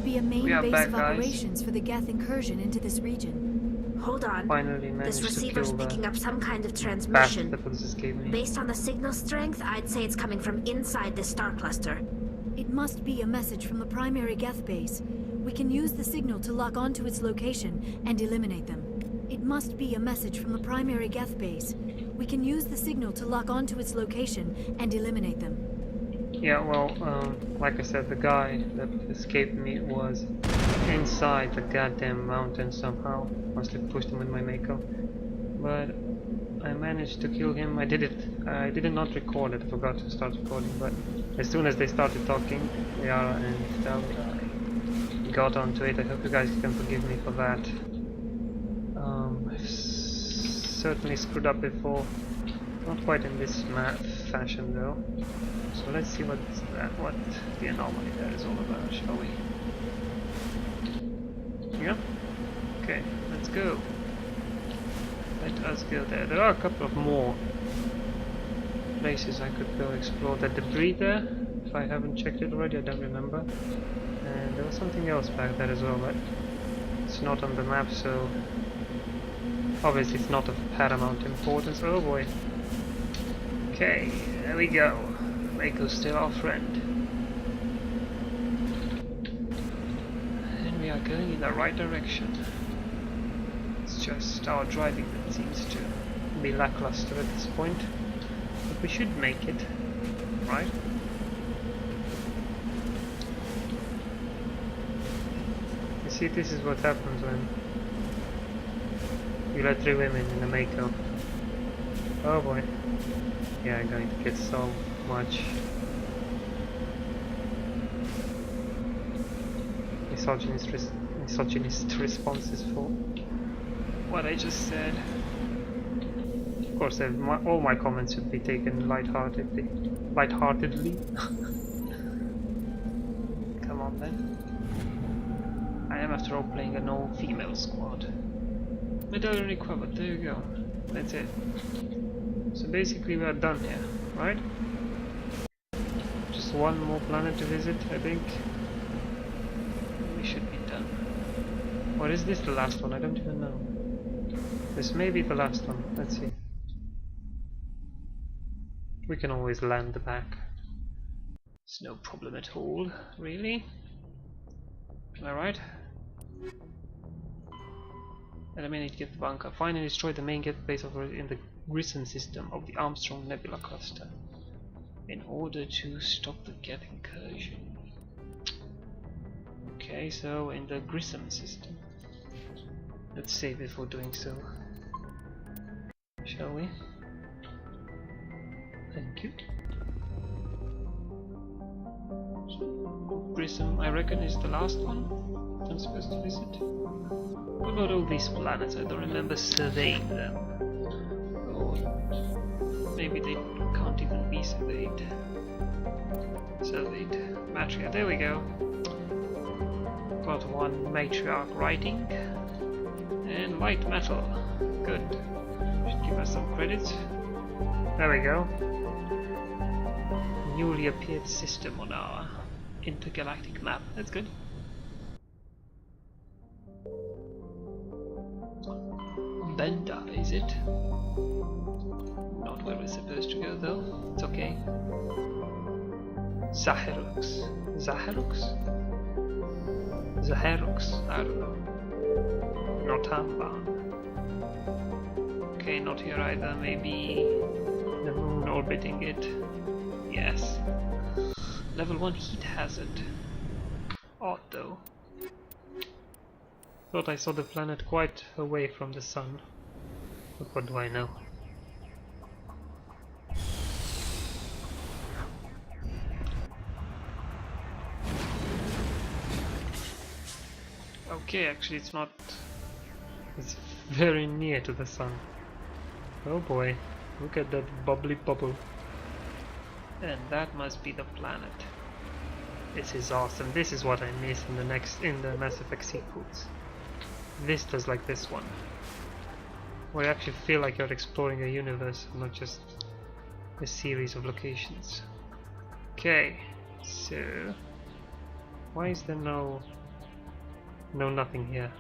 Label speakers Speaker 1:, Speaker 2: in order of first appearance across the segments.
Speaker 1: be a main base
Speaker 2: back,
Speaker 1: of
Speaker 2: guys.
Speaker 1: operations for the Geth incursion into this region.
Speaker 3: Hold on.
Speaker 2: Finally managed
Speaker 3: This
Speaker 2: to
Speaker 3: receiver's
Speaker 2: kill
Speaker 3: picking
Speaker 2: the
Speaker 3: up some kind of
Speaker 2: bastard
Speaker 3: transmission.
Speaker 2: that was escaping me.
Speaker 3: Based on the signal strength, I'd say it's coming from inside this star cluster.
Speaker 1: It must be a message from the primary Geth base. We can use the signal to lock onto its location and eliminate them. It must be a message from the primary Geth base. We can use the signal to lock onto its location and eliminate them.
Speaker 2: Yeah, well, like I said, the guy that escaped me was inside the goddamn mountain somehow. Must have pushed him with my Mako. But I managed to kill him. I did not record it, I forgot to start recording, but as soon as they started talking, Yara and Del, I got onto it. I hope you guys can forgive me for that. I've certainly screwed up before. Not quite in this fashion though. So let's see what the anomaly there is all about, shall we? Yeah? Okay, let's go. Let us go there. There are a couple of more places I could go explore. The debris there, if I haven't checked it already, I don't remember. And there was something else back there as well, but it's not on the map, so obviously it's not of paramount importance. Oh boy. Okay, there we go. Mako's still our friend. And we are going in the right direction. It's just our driving that seems to be lackluster at this point. But we should make it, right? You see, this is what happens when you let 3 women in a Mako. Oh boy. Yeah, I'm going to get so much misogynist responses for what I just said. Of course, all my comments should be taken lightheartedly. Come on then. I am after all playing an all-female squad. Medallion recovered, there you go. That's it. So basically we are done here, right? Just one more planet to visit, I think. We should be done. Or is this the last one? I don't even know. This may be the last one. Let's see. We can always land back. It's no problem at all, really. Am I right? Eliminate Geth bunker. Find and destroy the main Geth base in the Grissom system of the Armstrong Nebula cluster in order to stop the Geth incursion. Okay, so in the Grissom system. Let's save before doing so. Shall we? Thank you. So, Grissom, I reckon, is the last one I'm supposed to visit. What about all these planets? I don't remember surveying them. Or maybe they can't even be surveyed. Matria, there we go. Got one matriarch writing. And light metal. Good. Should give us some credits. There we go. Newly appeared system on our intergalactic map. That's good. Benda, is it? Not where we're supposed to go though. It's okay. Zaherux. I don't know. Notamba. Okay, not here either. Maybe the moon orbiting it. Yes. Level 1 heat hazard. Odd though. Thought I saw the planet quite away from the sun. But what do I know? Okay, actually it's not... It's very near to the sun. Oh boy, look at that bubbly bubble. And that must be the planet. This is awesome. This is what I miss in the Mass Effect sequels. Vistas like this one, where you actually feel like you're exploring a universe, not just a series of locations. Okay, so why is there no No, nothing here.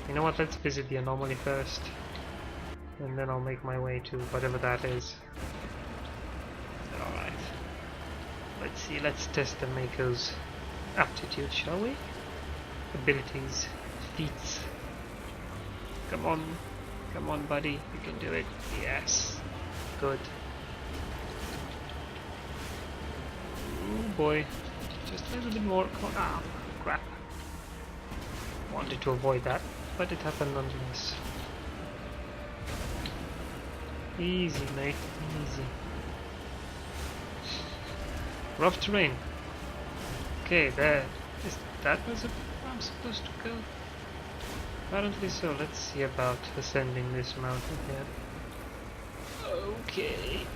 Speaker 2: You know what, let's visit the anomaly first. And then I'll make my way to whatever that is. Alright. Let's see, let's test the Mako's aptitude, shall we? Abilities, feats. Come on buddy, you can do it. Yes, good. Oh boy, just a little bit more. Ah, crap. Wanted to avoid that, but it happened nonetheless. Easy, mate, easy. Rough terrain. Okay, there. Is that where I'm supposed to go? Apparently so. Let's see about ascending this mountain here. Okay.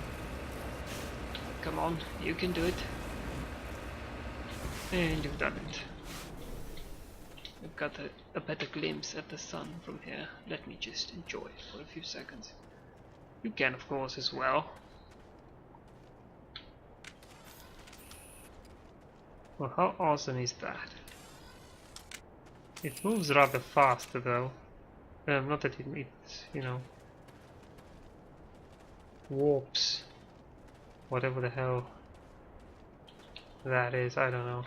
Speaker 2: Come on, you can do it. And you've done it. You've got a better glimpse at the sun from here. Let me just enjoy it for a few seconds. You can, of course, as well. Well, how awesome is that? It moves rather fast, though. Not that it, you know, warps. Whatever the hell that is, I don't know.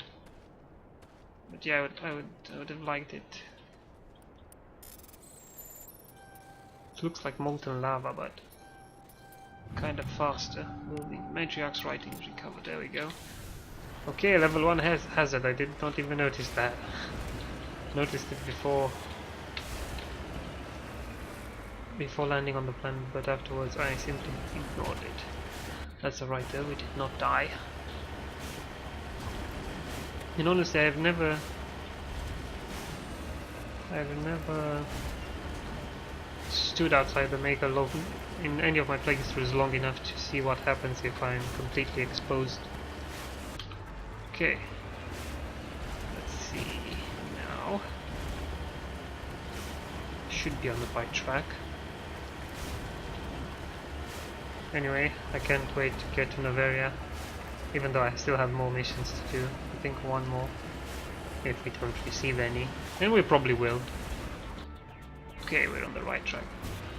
Speaker 2: But yeah, I would have liked it. It looks like molten lava, but kind of faster moving. Matriarch's writings recovered. There we go. Okay, level 1 hazard. I did not even notice that. Noticed it before landing on the planet, but afterwards I simply ignored it. That's alright though, we did not die. And honestly, I've never stood outside the Mako in any of my playthroughs long enough to see what happens if I'm completely exposed. Okay. Let's see now. Should be on the right track. Anyway, I can't wait to get to Noveria, even though I still have more missions to do. I think one more, if we don't receive any, and we probably will. Okay, we're on the right track.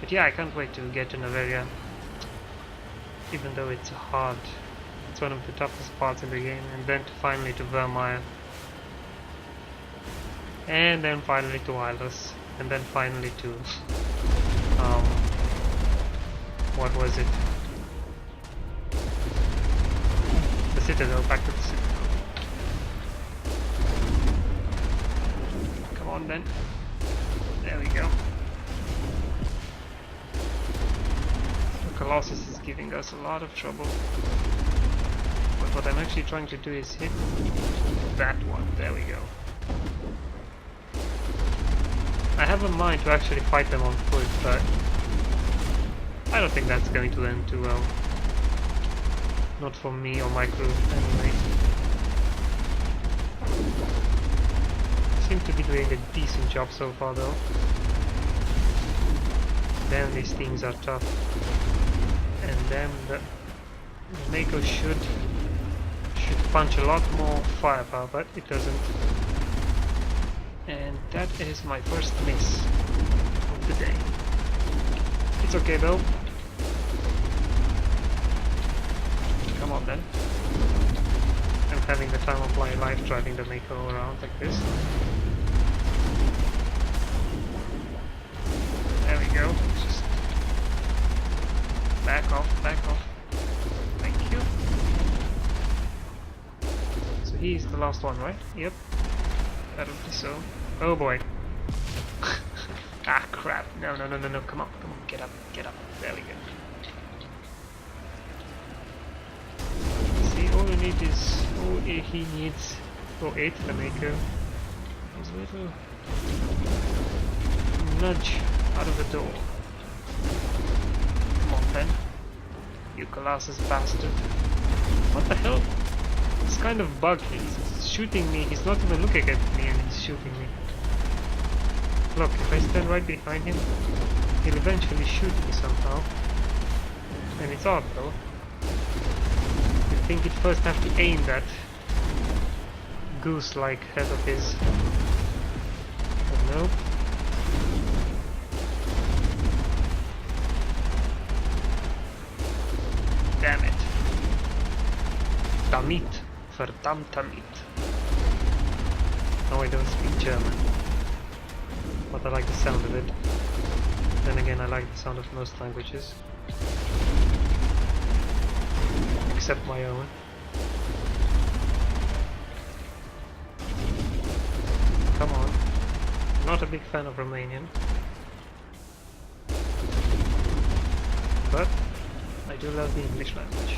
Speaker 2: But yeah, I can't wait to get to Noveria, even though it's one of the toughest parts in the game, and then finally to Vermeer, and then finally to Islas, and then finally to what was it? The Citadel, back to the Citadel. Come on then. There we go. The Colossus is giving us a lot of trouble. But what I'm actually trying to do is hit that one. There we go. I have a mind to actually fight them on foot, but I don't think that's going to end too well. Not for me or my crew, anyway. Seem to be doing a decent job so far, though. Damn, these things are tough. And damn, the Mako should punch a lot more firepower, but it doesn't. And that is my first miss of the day. It's okay though. Come on then. I'm having the time of my life driving the Mako around like this. There we go. Just back off, back off. Thank you. So he's the last one, right? Yep. That'll be so. Oh boy. Ah crap. No, no, no, no, no. Come on, come on. Get up, get up. There we go. See, all he needs, or it, the Mako, is a little nudge out of the door. Come on then. You Colossus bastard. What the hell? It's kind of buggy. He's shooting me. He's not even looking at me and he's shooting me. Look, if I stand right behind him, he'll eventually shoot me somehow. And it's odd though. I think he'd first have to aim that goose-like head of his Nope. Damn it. Damit. Verdammt damit. No, I don't speak German. But I like the sound of it. Then again, I like the sound of most languages. Except my own. Come on. Not a big fan of Romanian. But I do love the English language.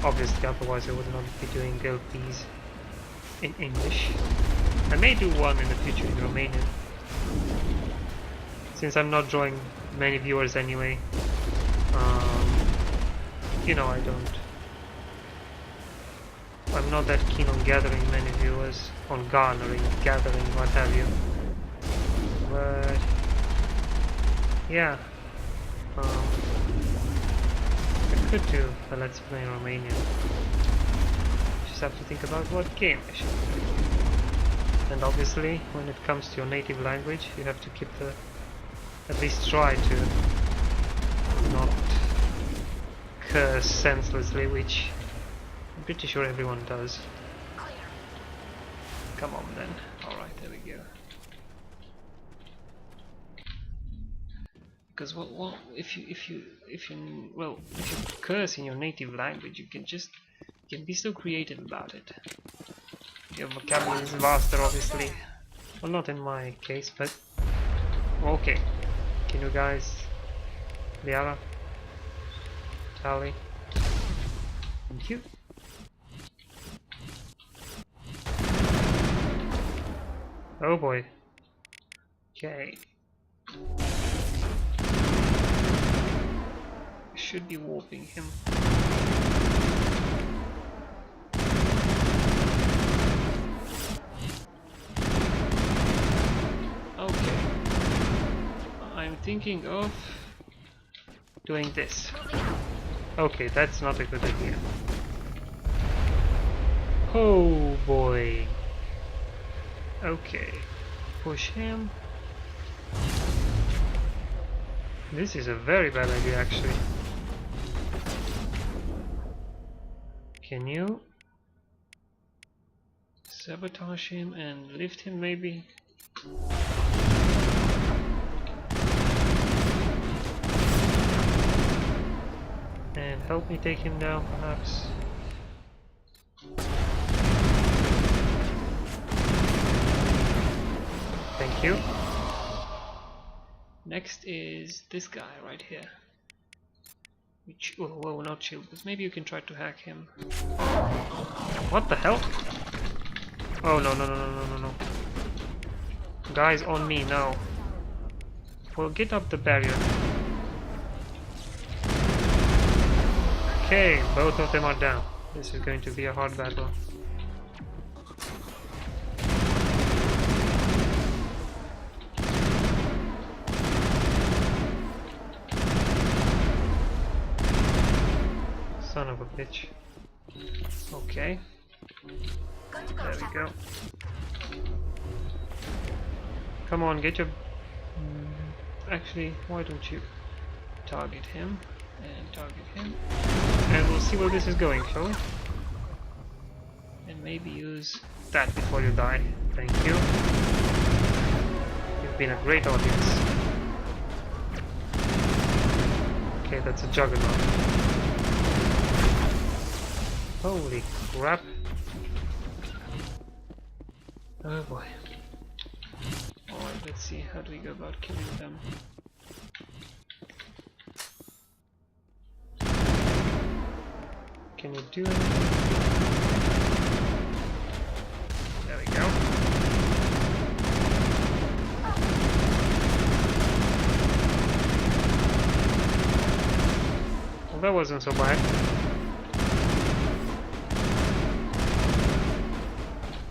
Speaker 2: Obviously, otherwise I would not be doing LPs in English. I may do one in the future in Romanian. Since I'm not drawing many viewers anyway. You know, I'm not that keen on gathering many viewers, on garnering, gathering, what have you. But yeah, I could do a Let's Play in Romanian. Just have to think about what game I should play. And obviously, when it comes to your native language, you have to keep at least try to not curse senselessly, which I'm pretty sure everyone does. Come on then. Alright, there we go. Because if you curse in your native language, you can be so creative about it. Your vocabulary is vaster, obviously. Well, not in my case, but okay. Can you guys, Liara, Tally? Thank you. Oh boy. Okay. Should be warping him. Okay. I'm thinking of doing this. Okay, that's not a good idea. Oh boy. Okay. Push him. This is a very bad idea, actually. Can you sabotage him and lift him, maybe? And help me take him down, perhaps? Thank you. Next is this guy right here. Which, oh, whoa, not shield, but maybe you can try to hack him. What the hell? Oh no no no no no no no! Guys on me now. Well, get up the barrier. Okay, both of them are down. This is going to be a hard battle. Son of a bitch. Okay. There we go. Come on, get your... Actually, why don't you target him and target him? And we'll see where this is going, shall we? And maybe use that before you die. Thank you. You've been a great audience. Okay, that's a juggernaut. Holy crap. Oh boy. Alright, let's see, how do we go about killing them? Can you do anything? There we go. Well, that wasn't so bad.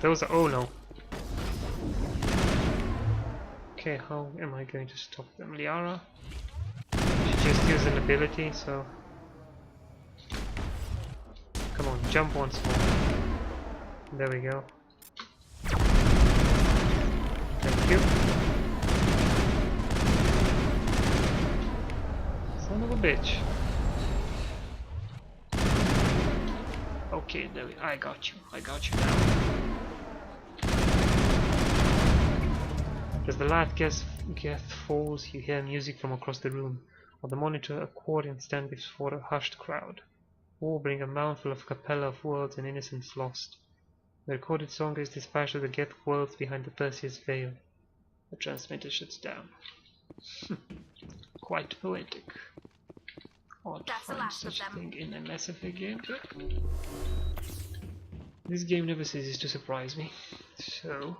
Speaker 2: Those are... oh no. Okay, how am I going to stop them? Liara? She just used an ability, so... Come on, jump once more. There we go. you. Son of a bitch. Okay, there I got you now. As the last guest falls, you hear music from across the room. On the monitor, accordion stand before a hushed crowd. All bring a mouthful of capella of worlds and innocence lost. The recorded song is dispatched to the Geth worlds behind the Perseus veil. The transmitter shuts down. Quite poetic. Odd to find such a thing in a Mass Effect game, but this game never ceases to surprise me. So,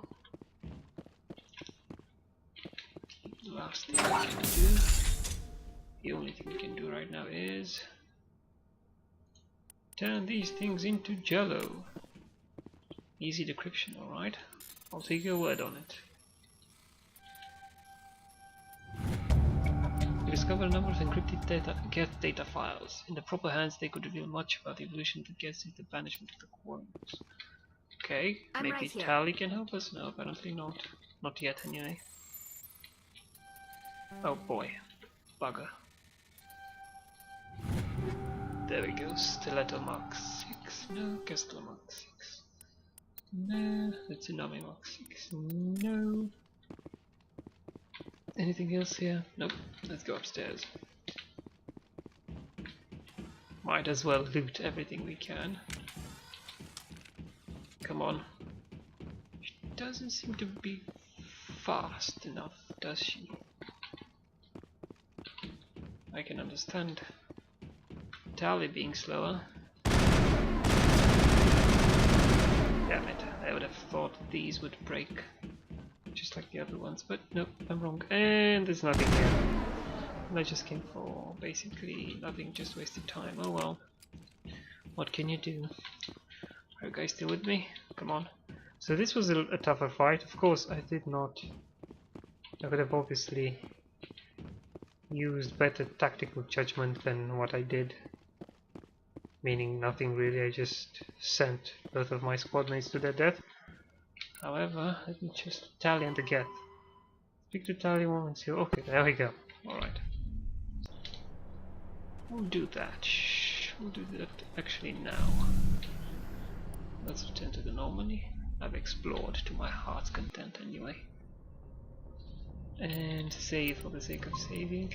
Speaker 2: the last thing we can do, the only thing we can do right now is turn these things into Jello. Easy decryption, alright? I'll take your word on it. We discovered a number of encrypted Geth data files. In the proper hands, they could reveal much about the evolution of the Geth since the banishment of the cohorts. Okay, maybe Tali can help us? No, apparently not. Not yet, anyway. Oh boy, bugger. There we go, Stiletto Mark 6. No, Kessler Mark 6. No, that's Tsunami Mark 6. No. Anything else here? Nope. Let's go upstairs. Might as well loot everything we can. Come on. She doesn't seem to be fast enough, does she? I can understand Tali being slower. Damn it, I would have thought these would break just like the other ones, but nope, I'm wrong. And there's nothing here. And I just came for basically nothing, just wasted time. Oh well. What can you do? Are you guys still with me? Come on. So this was a tougher fight. Of course, I could have obviously used better tactical judgment than what I did. Meaning nothing really, I just sent both of my squad mates to their death. However, let me just Tali and the Geth. Speak to Tali once you. Okay, there we go. Alright. We'll do that. We'll do that actually now. Let's return to the Normandy. I've explored to my heart's content anyway. And save for the sake of saving.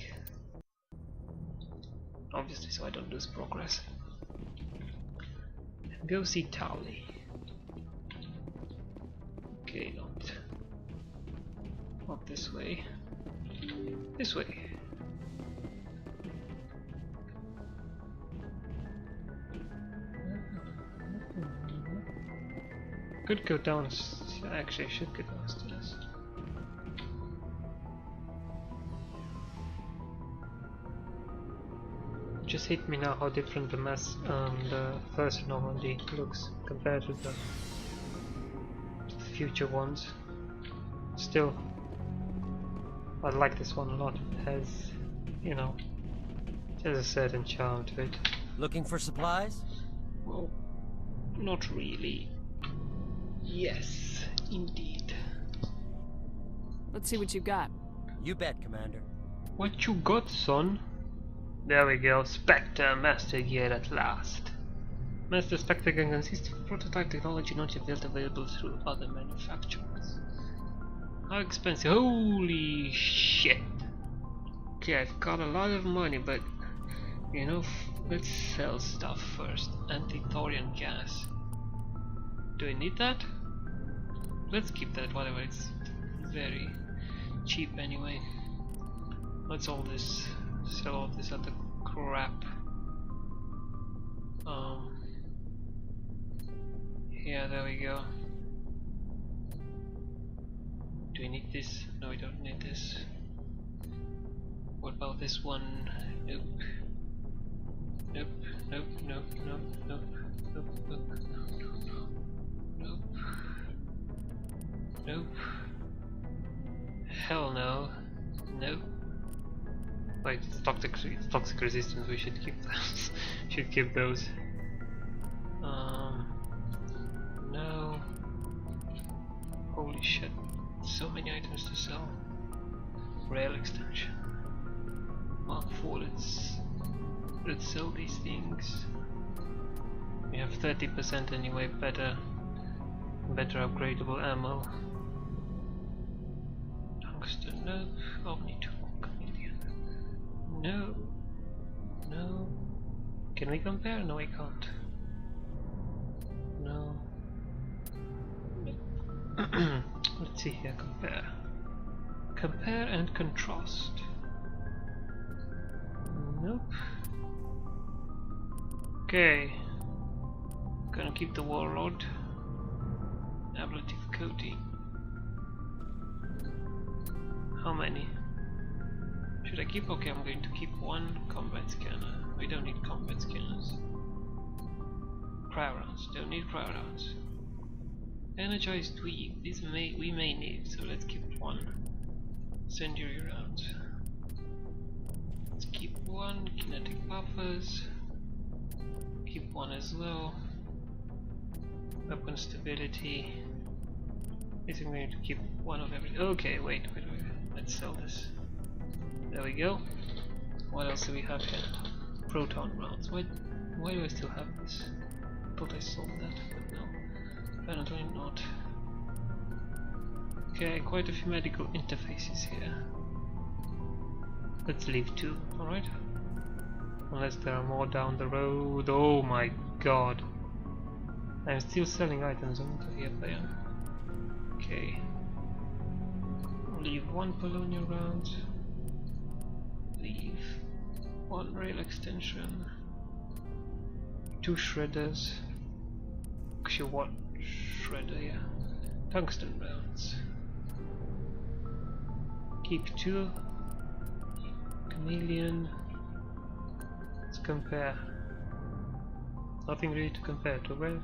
Speaker 2: Obviously, so I don't lose progress. And go see Tali. Okay, not this way. This way. Could go down. Actually, I should go downstairs. Just hit me now how different the first Normandy looks compared to the future ones. Still, I like this one a lot. It has, you know, it has a certain charm to it.
Speaker 4: Looking for supplies?
Speaker 2: Well, not really. Yes, indeed.
Speaker 5: Let's see what you got.
Speaker 4: You bet, Commander.
Speaker 2: What you got, son? There we go, Spectre Master Gear at last. Master Spectre can consist of prototype technology not yet built available through other manufacturers. How expensive? Holy shit! Okay, I've got a lot of money, but you know, let's sell stuff first. Anti-thorium gas. Do I need that? Let's keep that, whatever, it's very cheap anyway. Let's all this sell all this other crap. Yeah, there we go. Do we need this? No, we don't need this. What about this one? Nope. Nope, nope, nope, nope, nope, nope, nope, nope, nope. Hell no. Nope. Wait, it's toxic resistance, we should keep those. Should keep those. No. Holy shit. so many items to sell. Rail extension. Mark 4, let's sell these things. We have 30% anyway, better upgradable ammo. Tungsten, no. Omni tool, chameleon. No. No. Can we compare? No, we can't. No. Let's see here, compare. Compare and contrast. Nope. Okay. Gonna keep the warlord. Ablative coating. How many? Should I keep? Okay, I'm going to keep one combat scanner. We don't need combat scanners. Cryo rounds. Don't need cryo rounds. Energized weave. These we may need, so let's keep one. Incendiary rounds. Let's keep one. Kinetic buffers. Keep one as well. Weapon stability. I think I'm going to keep one of every. Okay, wait. Let's sell this. There we go. What else do we have here? Proton rounds. Why do I still have this? I thought I sold that, but no. Apparently not. Okay, quite a few medical interfaces here. Let's leave 2, alright? Unless there are more down the road. Oh my god. I'm still selling items, I'm not here, I am. Okay. Leave 1 Polonia round. Leave 1 rail extension. 2 shredders. Actually 1 shredder, yeah. Tungsten rounds. Keep 2. Chameleon. Let's compare. Nothing really to compare to. Well,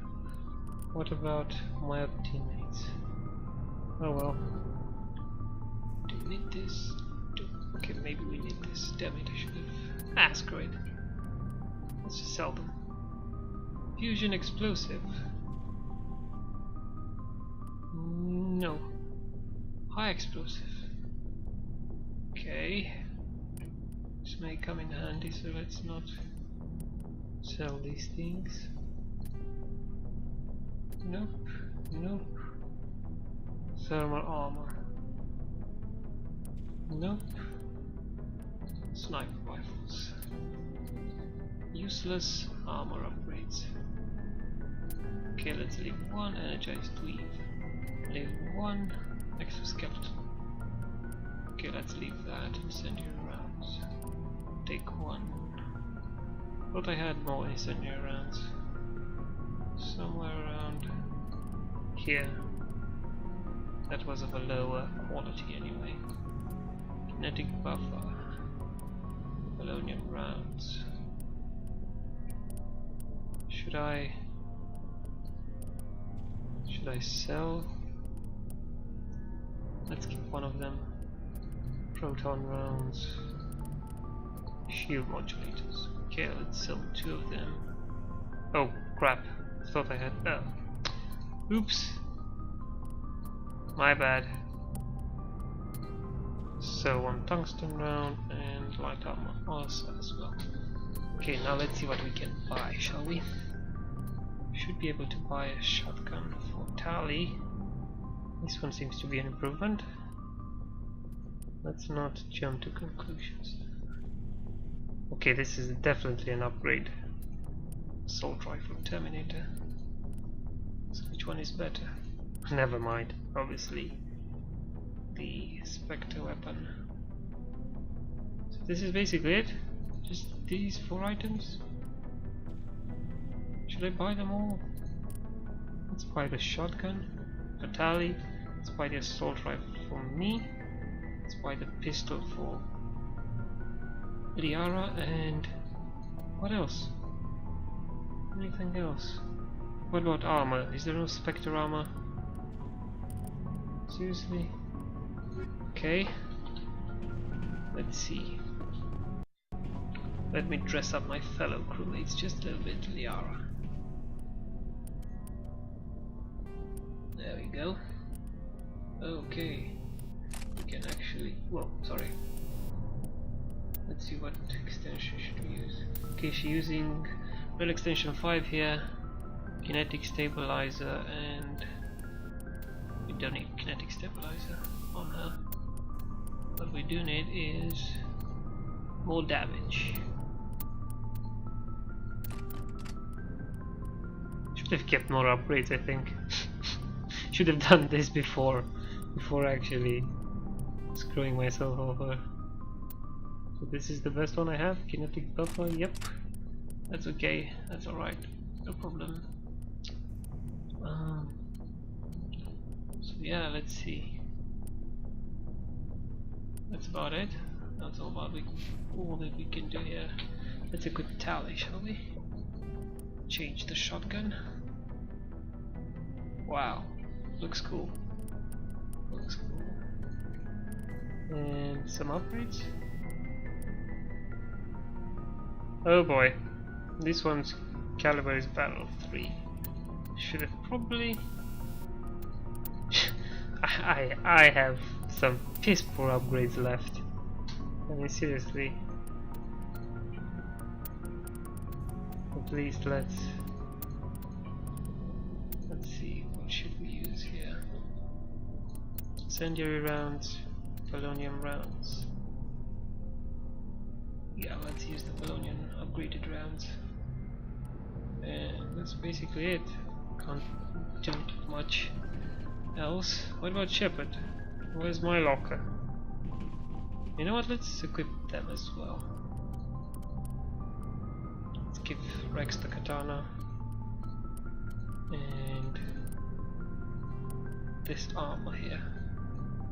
Speaker 2: what about my other teammates? Oh well. Do we need this? Okay, maybe we need this. Damn it, I should have. Ah, screw it. Let's just sell them. Fusion explosive. No. High explosive. Okay. This may come in handy, so let's not sell these things. Nope. Nope. Thermal armor. Nope. Sniper rifles. Useless armor upgrades. Okay, let's leave 1 energized weave. Leave 1 exoskeleton. Okay, let's leave that. Incendiary rounds. Take 1. Thought I had more incendiary rounds. Somewhere around here. That was of a lower quality anyway. Kinetic buffer. Polonium rounds. Should I sell? Let's keep one of them. Proton rounds. Shield modulators. Okay, let's sell 2 of them. Oh crap! Thought I had. Oh. Oops. My bad. So 1 tungsten round and light armor also as well. Okay, now let's see what we can buy, shall we? Should be able to buy a shotgun for Tally. This one seems to be an improvement. Let's not jump to conclusions. Okay, this is definitely an upgrade. Assault rifle Terminator. So which one is better? Never mind, obviously the Spectre weapon. So this is basically it? Just these 4 items? Should I buy them all? Let's buy the shotgun for Tally. Let's buy the assault rifle for me. Let's buy the pistol for Liara, and what else? Anything else? What about armor? Is there no Spectre armor? Seriously? Okay. Let's see. Let me dress up my fellow crewmates just a little bit, Liara. There we go. Okay. can actually... Well, sorry. Let's see what extension should we use. Okay, she's using Rail Extension 5 here, Kinetic Stabilizer, and we don't need Kinetic Stabilizer on her. What we do need is more damage. Should have kept more upgrades, I think. Should have done this before actually screwing myself over. So this is the best one I have, Kinetic Buffer, yep. That's okay, that's alright, no problem. So yeah, let's see. That's about it. That's all that we can do here. That's a good tally, shall we? Change the shotgun. Wow, looks cool. Looks cool. And some upgrades. Oh boy, this one's caliber is battle 3. Should have probably... I have some piss poor upgrades left. I mean, seriously. At least let's see, what should we use here? Incendiary rounds, polonium rounds. Yeah, let's use the polonium upgraded rounds. And that's basically it. Can't do much else. What about Shepard? Where's my locker? You know what, let's equip them as well. Let's give Rex the katana. And this armor here.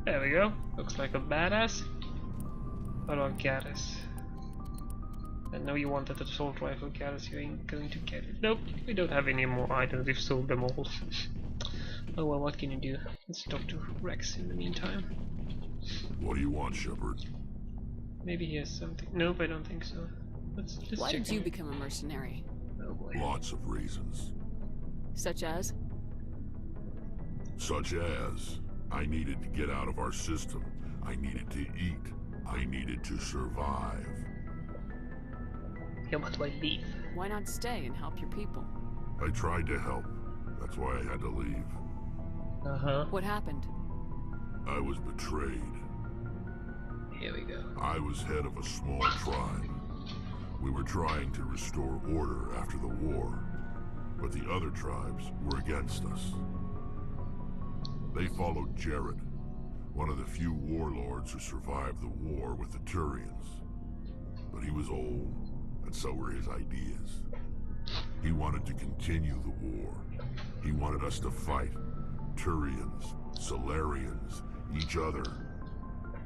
Speaker 2: There we go. Looks like a badass. What about Gaddis? I know you wanted the assault rifle, Gaddis. You ain't going to get it. Nope, we don't have any more items. We've sold them all. Oh well, what can you do? Let's talk to Rex in the meantime.
Speaker 6: What do you want, Shepard?
Speaker 2: Maybe he has something. Nope, I don't think so. Let's
Speaker 5: Why
Speaker 2: check
Speaker 5: did you
Speaker 2: him.
Speaker 5: become a mercenary?
Speaker 2: Oh boy.
Speaker 6: Lots of reasons.
Speaker 5: Such as?
Speaker 6: Such as, I needed to get out of our system. I needed to eat. I needed to survive.
Speaker 2: Yeah, but why leave?
Speaker 5: Why not stay and help your people?
Speaker 6: I tried to help. That's why I had to leave.
Speaker 2: Uh-huh.
Speaker 5: What happened?
Speaker 6: I was betrayed.
Speaker 2: Here we go.
Speaker 6: I was head of a small tribe. We were trying to restore order after the war, but the other tribes were against us. They followed Jared, one of the few warlords who survived the war with the Turians. But he was old, and so were his ideas. He wanted to continue the war. He wanted us to fight. Turians, Solarians, each other.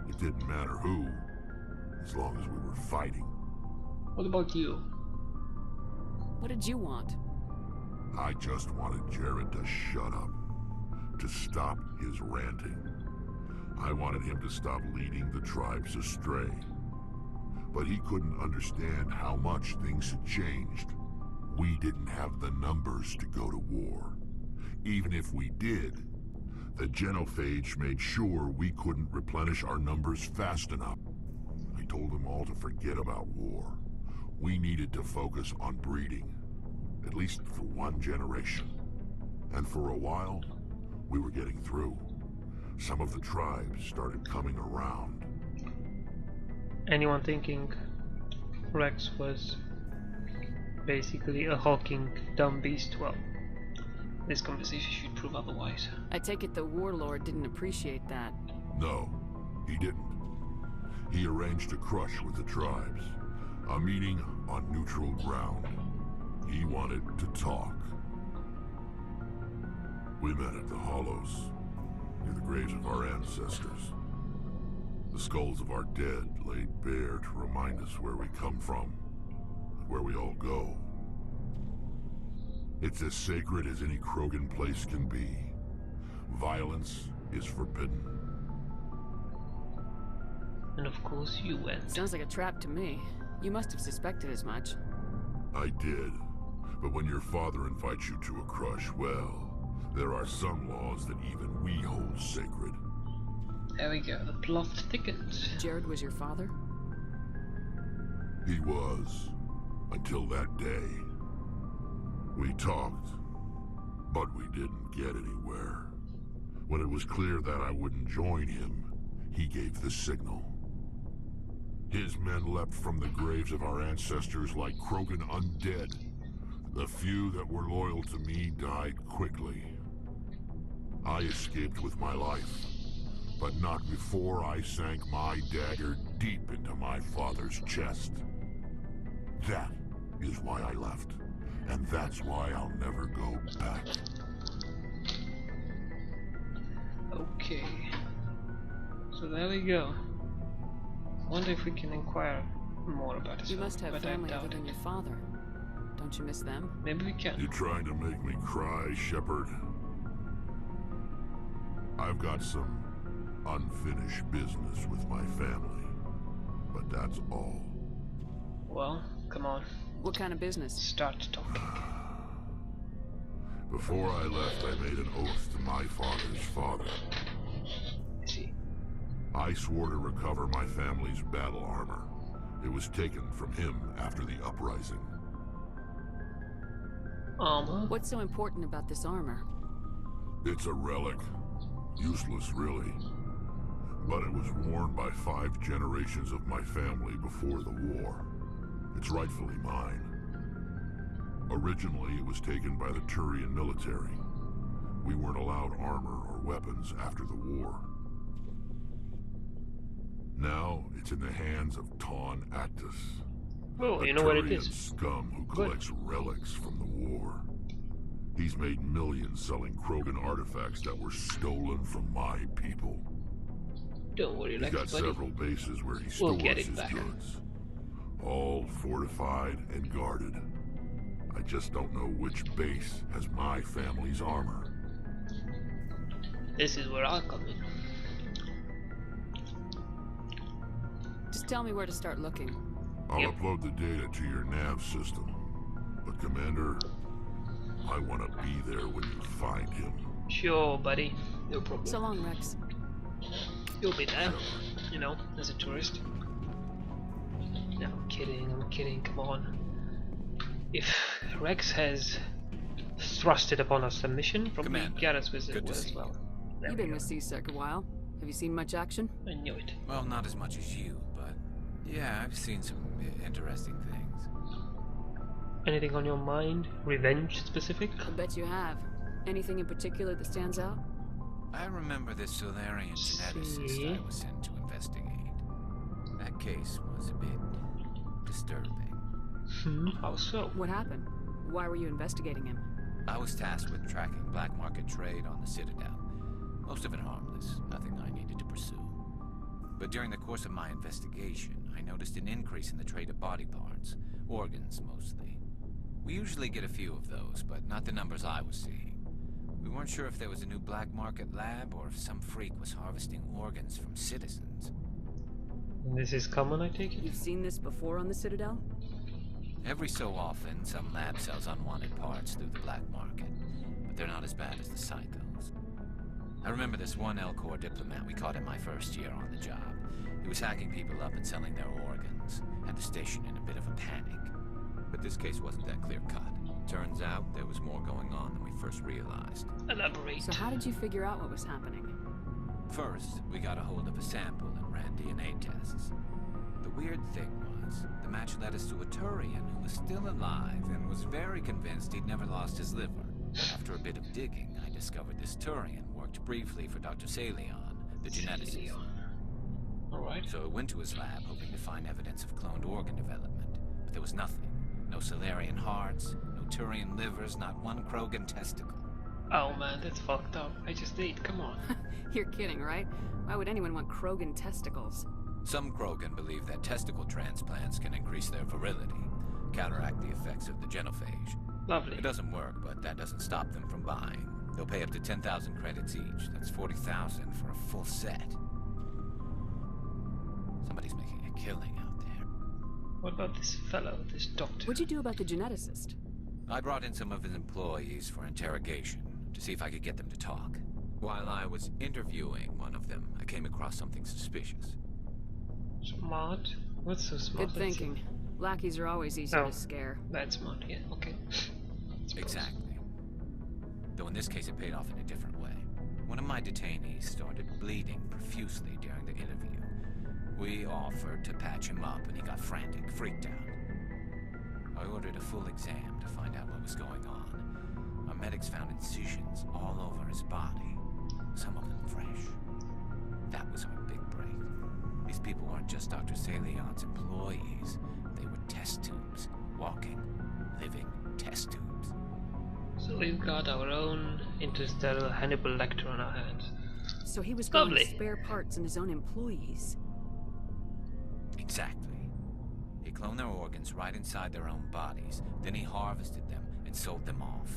Speaker 6: It didn't matter who, as long as we were fighting.
Speaker 2: What about you?
Speaker 5: What did you want?
Speaker 6: I just wanted Jared to shut up, to stop his ranting. I wanted him to stop leading the tribes astray. But he couldn't understand how much things had changed. We didn't have the numbers to go to war. Even if we did, the genophage made sure we couldn't replenish our numbers fast enough. I told them all to forget about war. We needed to focus on breeding, at least for one generation. And for a while, we were getting through. Some of the tribes started coming around.
Speaker 2: Anyone thinking Rex was basically a hulking dumb beast? Well, this conversation should prove otherwise.
Speaker 5: I take it the warlord didn't appreciate that.
Speaker 6: No, he didn't. He arranged a crush with the tribes. A meeting on neutral ground. He wanted to talk. We met at the Hollows, near the graves of our ancestors. The skulls of our dead laid bare to remind us where we come from, and where we all go. It's as sacred as any Krogan place can be. Violence is forbidden.
Speaker 2: And of course you went.
Speaker 5: Sounds like a trap to me. You must have suspected as much.
Speaker 6: I did. But when your father invites you to a crush, well, there are some laws that even we hold sacred.
Speaker 2: There we go, the plot thickens.
Speaker 5: Jared was your father?
Speaker 6: He was, until that day. We talked, but we didn't get anywhere. When it was clear that I wouldn't join him, he gave the signal. His men leapt from the graves of our ancestors like Krogan undead. The few that were loyal to me died quickly. I escaped with my life, but not before I sank my dagger deep into my father's chest. That is why I left, and that's why I'll never go back.
Speaker 2: Okay. So there we go. I wonder if we can inquire more about his
Speaker 5: You
Speaker 2: family,
Speaker 5: must have
Speaker 2: but I
Speaker 5: family
Speaker 2: doubt
Speaker 5: other than
Speaker 2: it.
Speaker 5: your father. Don't you miss them?
Speaker 2: Maybe we can.
Speaker 6: You trying to make me cry, Shepard? I've got some unfinished business with my family, but that's all.
Speaker 2: Well, come on.
Speaker 5: What kind of business?
Speaker 2: Start talking.
Speaker 6: Before I left, I made an oath to my father's father.
Speaker 2: I see.
Speaker 6: I swore to recover my family's battle armor. It was taken from him after the uprising.
Speaker 5: What's so important about this armor?
Speaker 6: It's a relic. Useless, really. But it was worn by 5 generations of my family before the war. It's rightfully mine. Originally, it was taken by the Turian military. We weren't allowed armor or weapons after the war. Now, it's in the hands of Ton Actus.
Speaker 2: Oh,
Speaker 6: a
Speaker 2: you know what it
Speaker 6: Turian
Speaker 2: is.
Speaker 6: scum who
Speaker 2: Good.
Speaker 6: collects relics from the war. He's made millions selling Krogan artifacts that were stolen from my people.
Speaker 2: Don't worry,
Speaker 6: He's
Speaker 2: Lex,
Speaker 6: got
Speaker 2: buddy.
Speaker 6: several bases where he
Speaker 2: We'll
Speaker 6: stores
Speaker 2: get it
Speaker 6: his
Speaker 2: back.
Speaker 6: goods. All fortified and guarded. I just don't know which base has my family's armor.
Speaker 2: This is where I'll come in.
Speaker 5: Just tell me where to start looking.
Speaker 6: I'll
Speaker 2: Yep.
Speaker 6: upload the data to your nav system. But Commander, I want to be there when you find him.
Speaker 2: Sure, buddy. No problem.
Speaker 5: So long, Rex.
Speaker 2: You'll be there, you know, as a tourist. No, I'm kidding, come on. If Rex has thrusted upon us a mission, probably
Speaker 7: Commander,
Speaker 2: Garrett's visit
Speaker 7: good to
Speaker 2: will as
Speaker 7: see
Speaker 2: well. There
Speaker 5: You've
Speaker 2: we
Speaker 5: been
Speaker 2: go.
Speaker 5: with C-Sec a while. Have you seen much action?
Speaker 2: I knew it.
Speaker 7: Well, not as much as you, but yeah, I've seen some interesting things.
Speaker 2: Anything on your mind? Revenge specific?
Speaker 5: I bet you have. Anything in particular that stands out?
Speaker 7: I remember this Solarian geneticist
Speaker 2: See?
Speaker 7: I was sent to investigate. That case was a bit disturbing.
Speaker 2: How so?
Speaker 5: What happened? Why were you investigating him?
Speaker 7: I was tasked with tracking black market trade on the Citadel. Most of it harmless, nothing I needed to pursue. But during the course of my investigation, I noticed an increase in the trade of body parts, organs mostly. We usually get a few of those, but not the numbers I was seeing. We weren't sure if there was a new black market lab or if some freak was harvesting organs from citizens.
Speaker 2: And this is common, I take it?
Speaker 5: You've seen this before on the Citadel?
Speaker 7: Every so often, some lab sells unwanted parts through the black market, but they're not as bad as the Psychos. I remember this one L-Corps diplomat we caught in my first year on the job. He was hacking people up and selling their organs, had the station in a bit of a panic. But this case wasn't that clear-cut. Turns out there was more going on than we first realized.
Speaker 2: Elaborate.
Speaker 5: So how did you figure out what was happening?
Speaker 7: First, we got a hold of a sample and ran DNA tests. The weird thing was, the match led us to a Turian who was still alive and was very convinced he'd never lost his liver. After a bit of digging, I discovered this Turian worked briefly for Dr. Salion, the geneticist.
Speaker 2: Alright.
Speaker 7: So I went to his lab hoping to find evidence of cloned organ development, but there was nothing. No Solarian hearts, no Turian livers, not one Krogan testicle.
Speaker 2: Oh man, that's fucked up. I just ate, come on.
Speaker 5: You're kidding, right? Why would anyone want Krogan testicles?
Speaker 7: Some Krogan believe that testicle transplants can increase their virility, counteract the effects of the genophage.
Speaker 2: Lovely.
Speaker 7: It doesn't work, but that doesn't stop them from buying. They'll pay up to 10,000 credits each. That's 40,000 for a full set. Somebody's making a killing out there.
Speaker 2: What about this fellow, this doctor?
Speaker 5: What'd you do about the geneticist?
Speaker 7: I brought in some of his employees for interrogation, to see if I could get them to talk. While I was interviewing one of them, I came across something suspicious.
Speaker 2: Smart? What's so smart?
Speaker 5: Good thinking. Lackeys are always easier to scare.
Speaker 2: That's smart, yeah, okay.
Speaker 7: Exactly. Though in this case it paid off in a different way. One of my detainees started bleeding profusely during the interview. We offered to patch him up and he got frantic, freaked out. I ordered a full exam to find out what was going on. Our medics found incisions all over his body, some of them fresh. That was our big break. These people weren't just Dr. Salion's employees. They were test tubes. Walking, living test tubes.
Speaker 2: So we've got our own interstellar Hannibal Lecter on our hands.
Speaker 5: So he was
Speaker 2: Lovely.
Speaker 5: growing spare parts in his own employees.
Speaker 7: Exactly. He cloned their organs right inside their own bodies. Then he harvested them and sold them off.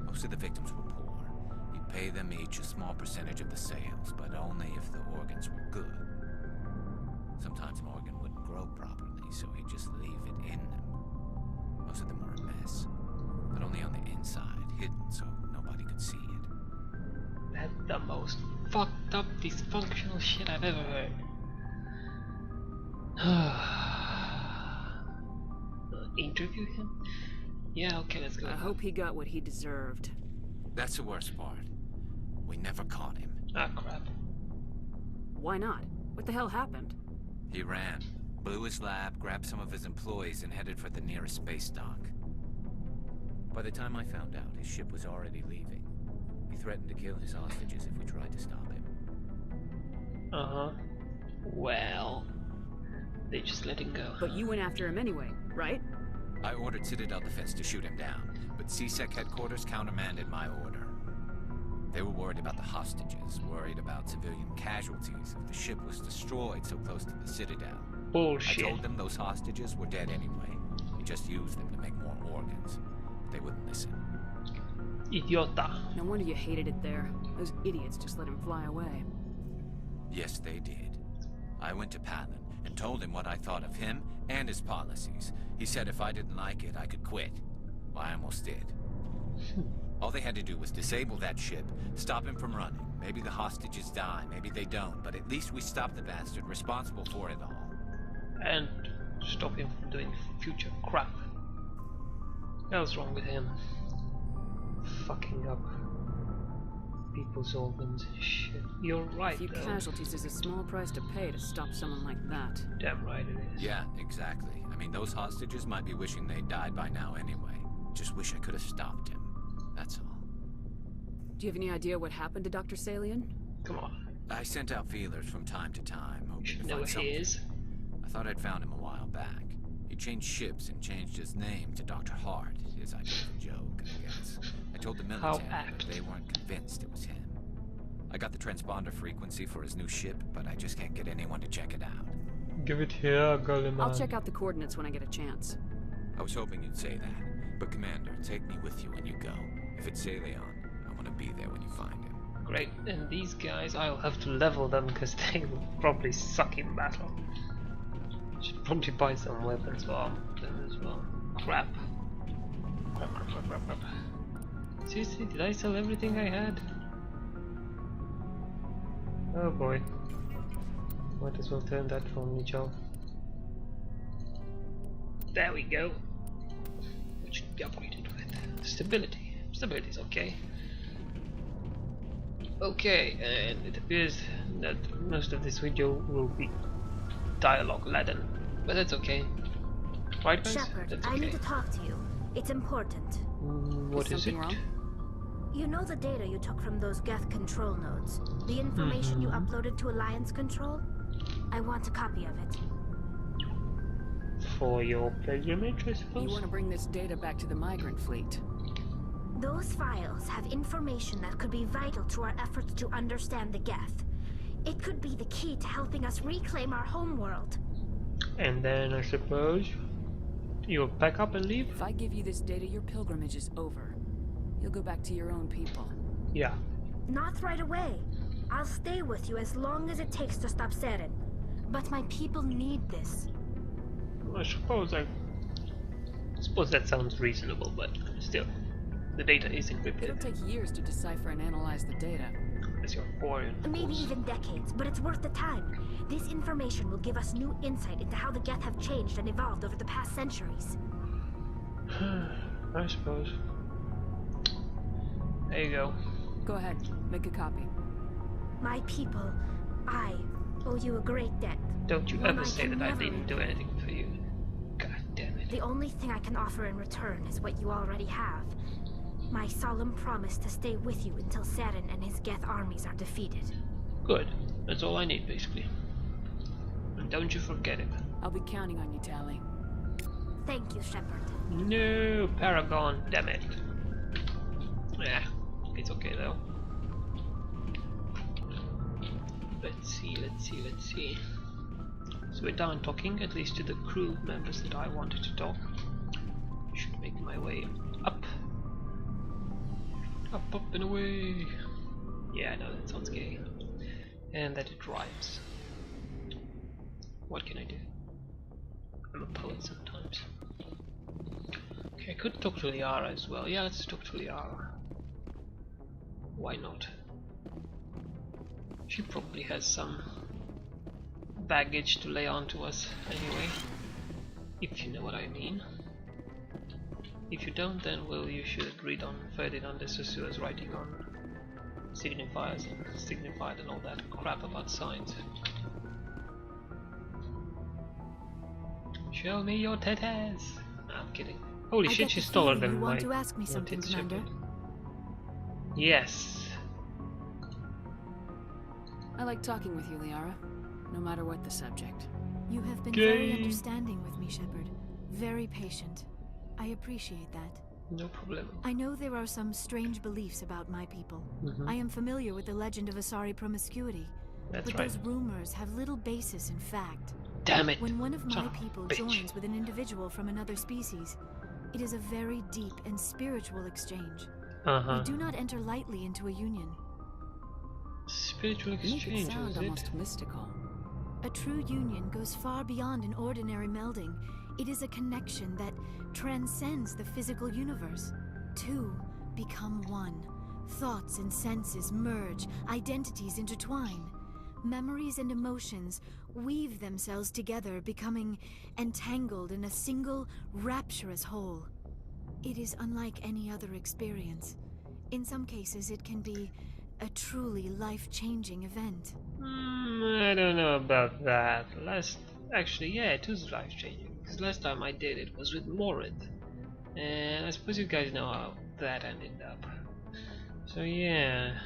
Speaker 7: Most of the victims were poor. He'd pay them each a small percentage of the sales, but only if the organs were good. Sometimes an organ wouldn't grow properly, so he'd just leave it in them. Most of them were a mess, but only on the inside, hidden so nobody could see it.
Speaker 2: That's the most fucked up, dysfunctional shit I've ever heard. Interview him? Yeah, okay, let's go.
Speaker 5: I hope he got what he deserved.
Speaker 7: That's the worst part. We never caught him.
Speaker 2: Ah, crap.
Speaker 5: Why not? What the hell happened?
Speaker 7: He ran, blew his lab, grabbed some of his employees, and headed for the nearest space dock. By the time I found out, his ship was already leaving. He threatened to kill his hostages if we tried to stop him.
Speaker 2: Uh-huh. Well, they just let him go.
Speaker 5: But you went after him anyway, right?
Speaker 7: I ordered Citadel Defense to shoot him down, but CSEC headquarters countermanded my order. They were worried about the hostages, worried about civilian casualties if the ship was destroyed so close to the Citadel.
Speaker 2: Bullshit.
Speaker 7: I told them those hostages were dead anyway. We just used them to make more organs. But they wouldn't listen.
Speaker 2: Idiota.
Speaker 5: No wonder you hated it there. Those idiots just let him fly away.
Speaker 7: Yes, they did. I went to Palin and told him what I thought of him and his policies. He said if I didn't like it, I could quit. Well, I almost did. All they had to do was disable that ship, stop him from running. Maybe the hostages die, maybe they don't, but at least we stopped the bastard responsible for it all.
Speaker 2: And stop him from doing future crap. What else wrong with him? Fucking up people's organs. Shit. You're right,
Speaker 5: A few
Speaker 2: though.
Speaker 5: casualties is a small price to pay to stop someone like that.
Speaker 2: Damn right it is.
Speaker 7: Yeah, exactly. I mean, those hostages might be wishing they'd died by now anyway. Just wish I could have stopped him. That's all.
Speaker 5: Do you have any idea what happened to Dr. Salion?
Speaker 2: Come on.
Speaker 7: I sent out feelers from time to time,
Speaker 2: You
Speaker 7: hoping
Speaker 2: should
Speaker 7: to
Speaker 2: know
Speaker 7: find
Speaker 2: where he
Speaker 7: something.
Speaker 2: is.
Speaker 7: I thought I'd found him a while back. He changed ships and changed his name to Dr. Hart, his idea of a joke, I guess. I told the military,
Speaker 2: apt.
Speaker 7: but they weren't convinced it was him. I got the transponder frequency for his new ship, but I just can't get anyone to check it out.
Speaker 2: Give it here, Goleman.
Speaker 5: I'll check out the coordinates when I get a chance.
Speaker 7: I was hoping you'd say that. But Commander, take me with you when you go. If it's Salion, I want to be there when you find him.
Speaker 2: Great. And these guys, I'll have to level them because they will probably suck in battle. Should probably buy some weapons for them as well. Crap. Crap. Seriously, did I sell everything I had? Oh boy. Might as well turn that from me, Joe. There we go. Which should be upgraded with stability. Stability's okay. Okay, and it appears that most of this video will be dialogue laden, but that's okay. Right, guys?
Speaker 3: Shepard,
Speaker 2: That's
Speaker 3: I
Speaker 2: okay.
Speaker 3: need to talk to you. It's important.
Speaker 2: What is it?
Speaker 5: something wrong?
Speaker 3: You know the data you took from those Geth control nodes? The information you uploaded to Alliance Control? I want a copy of it.
Speaker 2: For your pilgrimage, I
Speaker 5: You
Speaker 2: suppose?
Speaker 5: want to bring this data back to the migrant fleet.
Speaker 3: Those files have information that could be vital to our efforts to understand the Geth. It could be the key to helping us reclaim our homeworld.
Speaker 2: And then I suppose you'll pack up and leave?
Speaker 5: If I give you this data, your pilgrimage is over. You'll go back to your own people.
Speaker 2: Yeah.
Speaker 3: Not right away. I'll stay with you as long as it takes to stop Seren. But my people need this.
Speaker 2: I suppose that sounds reasonable, but still. The data is
Speaker 5: It'll
Speaker 2: encrypted.
Speaker 5: take years to decipher and analyze the data.
Speaker 2: As you're foreign, of
Speaker 3: Maybe
Speaker 2: course.
Speaker 3: even decades, but it's worth the time. This information will give us new insight into how the Geth have changed and evolved over the past centuries.
Speaker 2: I suppose. There you go.
Speaker 5: Go ahead, make a copy.
Speaker 3: My people, I owe you a great debt.
Speaker 2: Don't you
Speaker 3: One
Speaker 2: ever
Speaker 3: I
Speaker 2: say
Speaker 3: can
Speaker 2: that I
Speaker 3: never
Speaker 2: didn't do
Speaker 3: repay.
Speaker 2: anything for you. God damn it.
Speaker 3: The only thing I can offer in return is what you already have. My solemn promise to stay with you until Saren and his Geth armies are defeated.
Speaker 2: Good. That's all I need, basically. And don't you forget it.
Speaker 5: I'll be counting on you, Tally.
Speaker 3: Thank you, Shepard.
Speaker 2: No, Paragon, damn it. Yeah, it's okay though. Let's see. So we're done talking, at least to the crew members that I wanted to talk. Should make my way up. Up and away. Yeah, I know that sounds gay. And that it rhymes. What can I do? I'm a poet sometimes. Okay, I could talk to Liara as well. Yeah, let's talk to Liara. Why not? She probably has some baggage to lay on to us anyway. If you know what I mean. If you don't, then well, you should read on Ferdinand de Saussure's writing on signifiers and signified and all that crap about signs. Show me your tetas! Nah, I'm kidding. Holy
Speaker 1: I
Speaker 2: shit,
Speaker 1: get the
Speaker 2: she's taller
Speaker 1: feeling
Speaker 2: than
Speaker 1: you
Speaker 2: my
Speaker 1: want to ask me something,
Speaker 2: No'Tits
Speaker 1: Commander.
Speaker 2: Shepard. Yes.
Speaker 5: I like talking with you, Liara, no matter what the subject.
Speaker 1: You have been
Speaker 2: Gay.
Speaker 1: very understanding with me, Shepard. Very patient. I appreciate that.
Speaker 2: No problem.
Speaker 1: I know there are some strange beliefs about my people.
Speaker 2: Mhm.
Speaker 1: I am familiar with the legend of Asari promiscuity.
Speaker 2: That's
Speaker 1: but
Speaker 2: right.
Speaker 1: those rumors have little basis in fact.
Speaker 2: Damn it!
Speaker 1: When one of
Speaker 2: Son
Speaker 1: my
Speaker 2: of a
Speaker 1: people
Speaker 2: bitch.
Speaker 1: joins with an individual from another species, it is a very deep and spiritual exchange.
Speaker 2: Uh-huh.
Speaker 1: We do not enter lightly into a union.
Speaker 2: Spiritual
Speaker 5: You make it
Speaker 2: exchange,
Speaker 5: sound
Speaker 2: is
Speaker 5: almost
Speaker 2: it?
Speaker 5: mystical.
Speaker 1: A true union goes far beyond an ordinary melding. It is a connection that transcends the physical universe. Two become one. Thoughts and senses merge, identities intertwine. Memories and emotions weave themselves together, becoming entangled in a single, rapturous whole. It is unlike any other experience. In some cases, it can be a truly life-changing event.
Speaker 2: I don't know about that. Actually, yeah, it was life-changing. Because last time I did it was with Morid. And I suppose you guys know how that ended up. So yeah.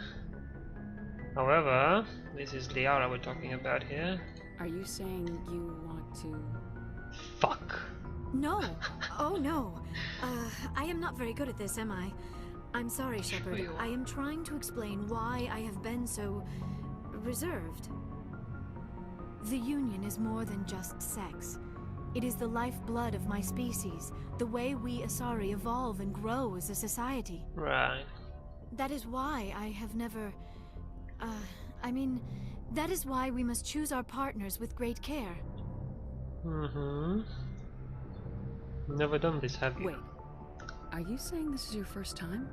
Speaker 2: However, this is Liara we're talking about here.
Speaker 5: Are you saying you want to...
Speaker 2: Fuck.
Speaker 1: No! Oh no! I am not very good at this, am I? I'm sorry, Shepard.
Speaker 2: you are.
Speaker 1: I am trying to explain why I have been so... reserved. The Union is more than just sex. It is the lifeblood of my species, the way we Asari evolve and grow as a society.
Speaker 2: Right.
Speaker 1: That is why I have never... that is why we must choose our partners with great care.
Speaker 2: Mm-hmm. Never done this, have you?
Speaker 5: Wait, are you saying this is your first time?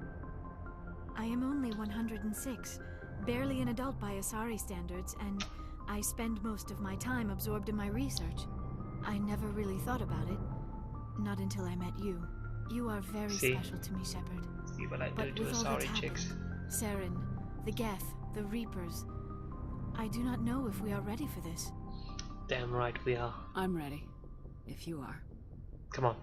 Speaker 1: I am only 106, barely an adult by Asari standards, and I spend most of my time absorbed in my research. I never really thought about it. Not until I met you. You are very
Speaker 2: See?
Speaker 1: special to me, Shepard.
Speaker 2: See what I do
Speaker 1: But
Speaker 2: to
Speaker 1: with all
Speaker 2: Asari
Speaker 1: that's
Speaker 2: chicks.
Speaker 1: happened, Saren, the Geth, the Reapers, I do not know if we are ready for this.
Speaker 2: Damn right we are.
Speaker 5: I'm ready, if you are.
Speaker 2: Come on,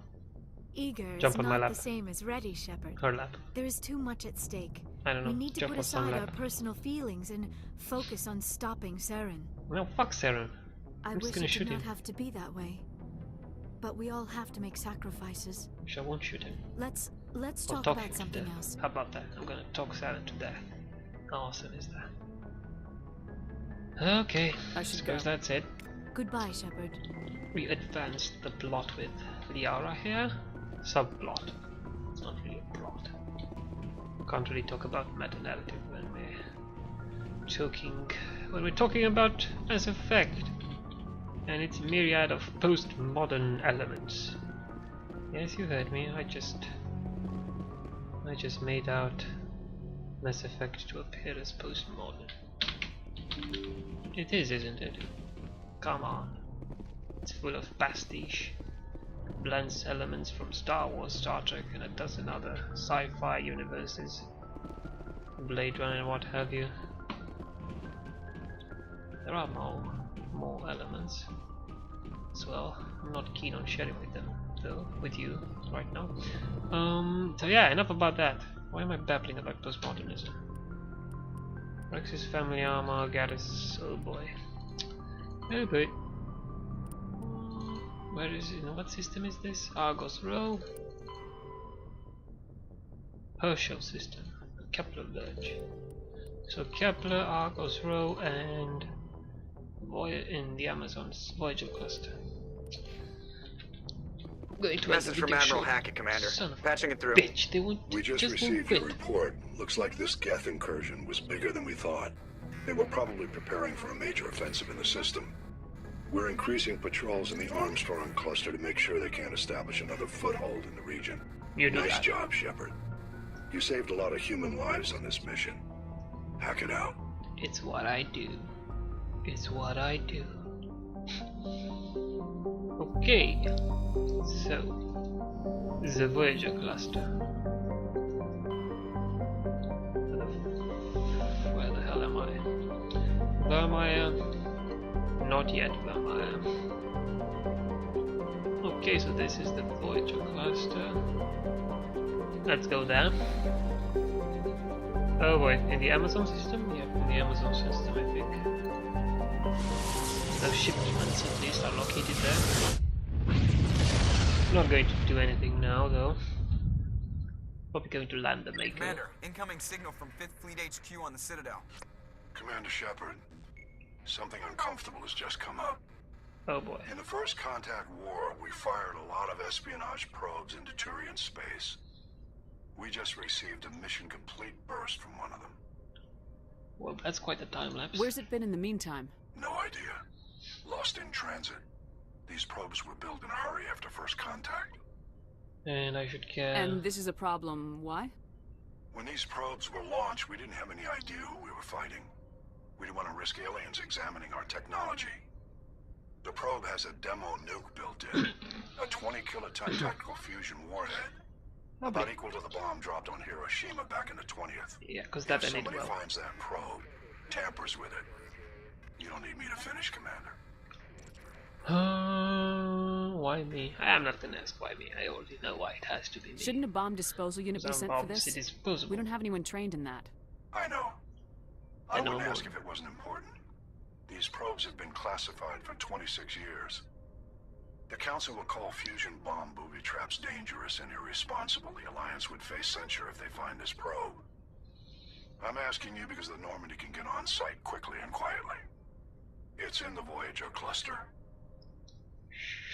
Speaker 1: Eager
Speaker 2: Jump
Speaker 1: is
Speaker 2: on my
Speaker 1: not
Speaker 2: lap.
Speaker 1: the same as ready, Shepard.
Speaker 2: her lap.
Speaker 1: There is too much at stake.
Speaker 2: I don't know.
Speaker 1: We need to
Speaker 2: Jump
Speaker 1: put
Speaker 2: on some
Speaker 1: aside our
Speaker 2: lap.
Speaker 1: personal feelings and focus on stopping Saren.
Speaker 2: No, fuck Saren.
Speaker 1: I
Speaker 2: I'm just
Speaker 1: wish
Speaker 2: gonna
Speaker 1: it
Speaker 2: shoot
Speaker 1: did not
Speaker 2: him.
Speaker 1: have to be that way. But we all have to make sacrifices.
Speaker 2: Which I won't shoot him.
Speaker 1: Let's
Speaker 2: Or
Speaker 1: talk
Speaker 2: talk him
Speaker 1: about
Speaker 2: to
Speaker 1: something
Speaker 2: death.
Speaker 1: else.
Speaker 2: How about that? I'm gonna talk Saren to death. How awesome is that? Okay,
Speaker 5: I should
Speaker 2: suppose
Speaker 5: go.
Speaker 2: that's it.
Speaker 1: Goodbye, Shepard.
Speaker 2: We advanced the plot with Liara here. Subplot. It's not really a plot. Can't really talk about meta-narrative when we're talking about Mass Effect and its myriad of postmodern elements. Yes, you heard me. I just I just made out Mass Effect to appear as postmodern. It is, isn't it? Come on. It's full of pastiche. Blends elements from Star Wars, Star Trek, and a dozen other sci-fi universes. Blade Runner and what have you. There are more elements as well. I'm not keen on sharing with them, though, with you right now. So yeah, enough about that. Why am I babbling about postmodernism? Rex's family armor, Gaddis, oh boy. Oh boy. Where is it? What system is this? Argos Row. Herschel system. Kepler Verge. So Kepler, Argos Row, and in the Amazon's Voyager cluster. Going to
Speaker 8: Message from Admiral Hackett, Commander. Patching it through.
Speaker 2: Bitch, they won't.
Speaker 9: We just received your report. Looks like this Geth incursion was bigger than we thought. They were probably preparing for a major offensive in the system. We're increasing patrols in the Armstrong cluster to make sure they can't establish another foothold in the region. Nice job, Shepard. You saved a lot of human lives on this mission. Hack it out.
Speaker 2: It's what I do. It's what I do. Okay. So, the Voyager cluster. Where the hell am I? Vermeer. Not yet, Vermeer. Okay, so this is the Voyager cluster. Let's go there. Oh boy, in the Amazon system? Yeah, in the Amazon system, I think. Those shipments at least are located there. Not going to do anything now, though. Probably going to land the Mako.
Speaker 8: Commander, incoming signal from 5th Fleet HQ on the Citadel.
Speaker 9: Commander Shepard, something uncomfortable has just come up.
Speaker 2: Oh boy.
Speaker 9: In the First Contact War, we fired a lot of espionage probes into Turian space. We just received a mission complete burst from one of them.
Speaker 2: Well, that's quite a time lapse.
Speaker 5: Where's it been in the meantime?
Speaker 9: No idea. Lost in transit. These probes were built in a hurry after First Contact.
Speaker 2: And I should care.
Speaker 5: And this is a problem. Why?
Speaker 9: When these probes were launched, we didn't have any idea who we were fighting. We didn't want to risk aliens examining our technology. The probe has a demo nuke built in. A 20-kiloton tactical fusion warhead. About equal to the bomb dropped on Hiroshima back in the 20th.
Speaker 2: Yeah, because that ended
Speaker 9: somebody
Speaker 2: well.
Speaker 9: finds that probe, tampers with it, you don't need me to finish, Commander.
Speaker 2: Why me? I'm not gonna ask why me. I already know why it has to be me.
Speaker 5: Shouldn't a bomb disposal unit be
Speaker 2: Some
Speaker 5: sent for
Speaker 2: bombs,
Speaker 5: this?
Speaker 2: it is disposable.
Speaker 5: We don't have anyone trained in that.
Speaker 9: I know.
Speaker 2: I know
Speaker 9: wouldn't
Speaker 2: more.
Speaker 9: ask if it wasn't important. These probes have been classified for 26 years. The Council will call fusion bomb booby traps dangerous and irresponsible. The Alliance would face censure if they find this probe. I'm asking you because the Normandy can get on site quickly and quietly. It's in the Voyager cluster.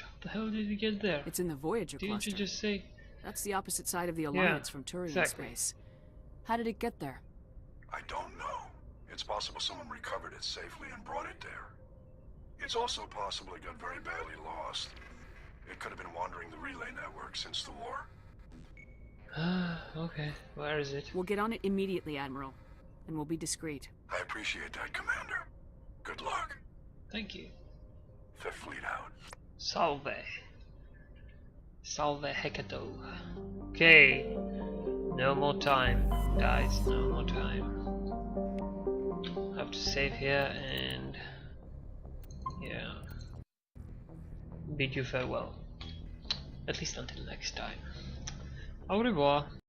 Speaker 2: How the hell did you get there?
Speaker 5: It's in the Voyager
Speaker 2: Didn't
Speaker 5: cluster.
Speaker 2: you just say?
Speaker 5: That's the opposite side of the Alliance from Turian
Speaker 2: exactly.
Speaker 5: space. How did it get there?
Speaker 9: I don't know. It's possible someone recovered it safely and brought it there. It's also possible it got very badly lost. It could have been wandering the relay network since the war.
Speaker 2: Okay. Where is it?
Speaker 5: We'll get on it immediately, Admiral. And we'll be discreet.
Speaker 9: I appreciate that, Commander. Good luck.
Speaker 2: Thank you.
Speaker 9: Fifth Fleet out.
Speaker 2: Salve. Salve Hecato. Okay. No more time, guys. No more time. I have to save here and yeah. Bid you farewell. At least until next time. Au revoir.